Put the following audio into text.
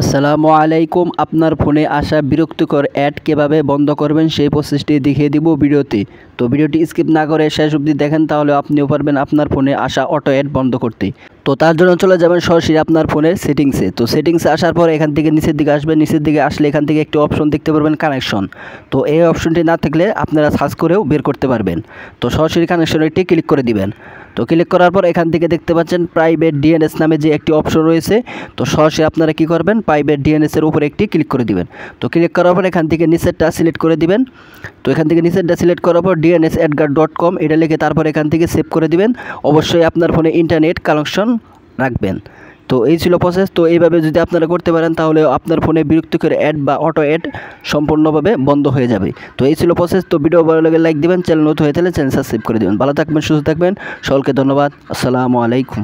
আসসালামু আলাইকুম। আপনার ফোনে আসা বিরক্তিকর অ্যাড কীভাবে বন্ধ করবেন সেই প্রসেসটি দেখিয়ে দিব ভিডিওতে। তো ভিডিওটি স্কিপ না করে শেষ অবধি দেখেন, তাহলে আপনিও পারবেন আপনার ফোনে আসা অটো অ্যাড বন্ধ করতে। তো তার জন্য চলে যাবেন সরাসরি আপনার ফোনের সেটিংসে। তো সেটিংসে আসার পর এখান থেকে নিচের দিকে আসবেন। নিচের দিকে আসলে এখান থেকে একটি অপশন দেখতে পারবেন, কানেকশন। তো এই অপশনটি না থাকলে আপনারা সার্চ করেও বের করতে পারবেন। তো সরাসরি কানেকশন একটি ক্লিক করে দিবেন। তো ক্লিক করার পর এখান থেকে দেখতে পাচ্ছেন প্রাইভেট ডিএনএস নামে যে একটি অপশন রয়েছে। তো সরাসরি আপনারা কি করবেন, প্রাইভেট ডিএনএসের উপরে একটি ক্লিক করে দিবেন। তো ক্লিক করার পর এখান থেকে নিচেরটা সিলেক্ট করে দিবেন। তো এখান থেকে নিচেরটা সিলেক্ট করার পর dnsadgar.com এটা লিখে তারপর এখান থেকে সেভ করে দিবেন। অবশ্যই আপনার ফোনে ইন্টারনেট কানেকশন রাখবেন। তো এই ছিল প্রসেস। তো এইভাবে যদি আপনারা করতে পারেন তাহলে আপনার ফোনে বিরক্তিকর অ্যাড বা অটো অ্যাড সম্পূর্ণভাবে বন্ধ হয়ে যাবে। তো এই ছিল প্রসেস। তো ভিডিও ভালো লাগে লাইক দিবেন, চ্যানেল নতুন হয়ে থাকলে চ্যানেল সাবস্ক্রাইব করে দেবেন। ভালো থাকবেন, সুস্থ থাকবেন, সকলকে ধন্যবাদ। আসসালামু আলাইকুম।